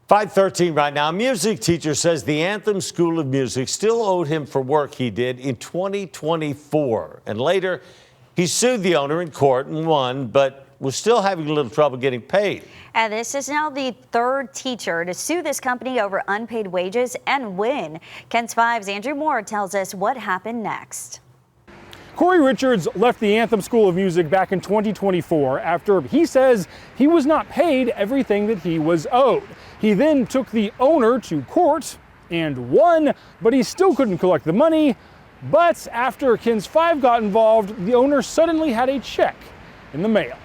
5:13 right now. A music teacher says the Anthem School of Music still owed him for work he did in 2024. And later, he sued the owner in court and won, but was still having a little trouble getting paid. And this is now the third teacher to sue this company over unpaid wages and win. KENS 5's Andrew Moore tells us what happened next. Corey Richards left the Anthem School of Music back in 2024 after he says he was not paid everything that he was owed. He then took the owner to court and won, but he still couldn't collect the money. But after KENS 5 got involved, the owner suddenly had a check in the mail.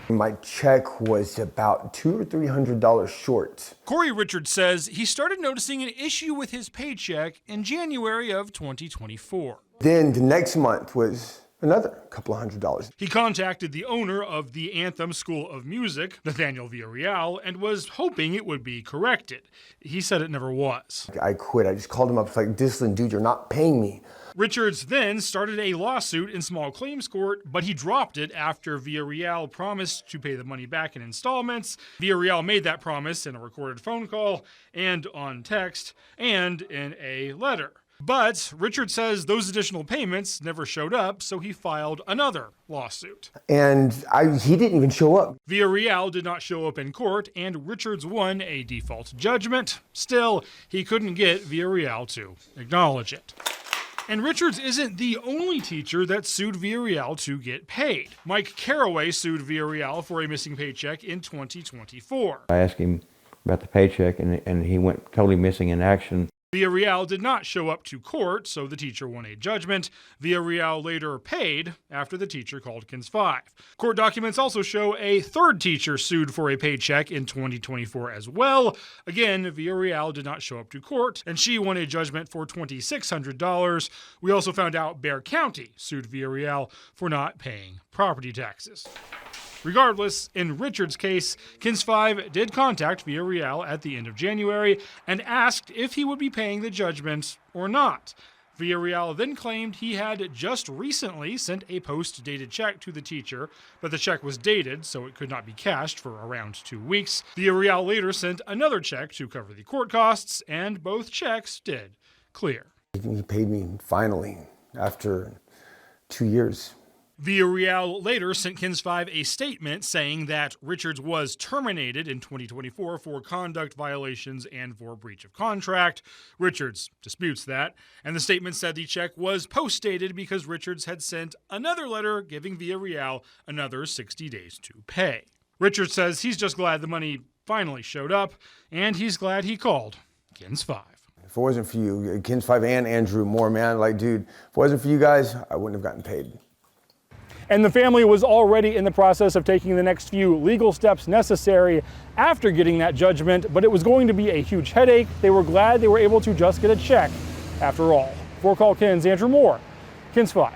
My check was about $200 or $300 short. Corey Richards says he started noticing an issue with his paycheck in January of 2024. Then the next month was another couple of $100. He contacted the owner of the Anthem School of Music, Nathaniel Villarreal, and was hoping it would be corrected. He said it never was. I quit. I just called him up. It's like, listen, dude, you're not paying me. Richards then started a lawsuit in small claims court, but he dropped it after Villarreal promised to pay the money back in installments. Villarreal made that promise in a recorded phone call and on text and in a letter. But Richards says those additional payments never showed up, so he filed another lawsuit. And he didn't even show up. Villarreal did not show up in court, and Richards won a default judgment. Still, he couldn't get Villarreal to acknowledge it. And Richards isn't the only teacher that sued Villarreal to get paid. Mike Caraway sued Villarreal for a missing paycheck in 2024. I asked him about the paycheck, and he went totally missing in action. Villarreal did not show up to court, so the teacher won a judgment. Villarreal later paid after the teacher called KENS 5. Court documents also show a third teacher sued for a paycheck in 2024 as well. Again, Villarreal did not show up to court, and she won a judgment for $2,600. We also found out Bexar County sued Villarreal for not paying property taxes. Regardless, in Richards' case, KENS 5 did contact Villarreal at the end of January and asked if he would be paying the judgment or not. Villarreal then claimed he had just recently sent a post-dated check to the teacher, but the check was dated, so it could not be cashed for around 2 weeks. Villarreal later sent another check to cover the court costs, and both checks did clear. He paid me finally after 2 years. Villarreal later sent KENS 5 a statement saying that Richards was terminated in 2024 for conduct violations and for breach of contract. Richards disputes that, and the statement said the check was post-dated because Richards had sent another letter giving Villarreal another 60 days to pay. Richards says he's just glad the money finally showed up, and he's glad he called KENS 5. If it wasn't for you, KENS 5 and Andrew Moore, man, like, dude, if it wasn't for you guys, I wouldn't have gotten paid. And the family was already in the process of taking the next few legal steps necessary after getting that judgment, but it was going to be a huge headache. They were glad they were able to just get a check after all. For Call KENS, Andrew Moore, KENS 5.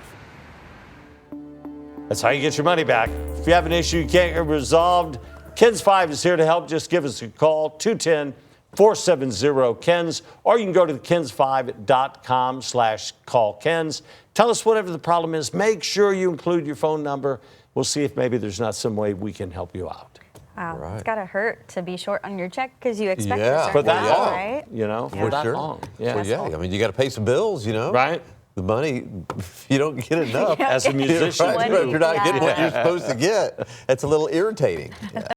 That's how you get your money back. If you have an issue you can't get resolved, KENS 5 is here to help. Just give us a call, 210-470-KENS, or you can go to kens5.com/callKENS. Tell us whatever the problem is. Make sure you include your phone number. We'll see if maybe there's not some way we can help you out. Wow, Right. It's gotta hurt to be short on your check because you expect Yeah. a certain For that amount, long, right? you know, For for that sure. long. Yeah. Well, yeah, I mean, you got to pay some bills, you know. Right? The money, if you don't get enough. As a musician, Right, What if you're not getting what yeah. you're supposed to get, that's a little irritating.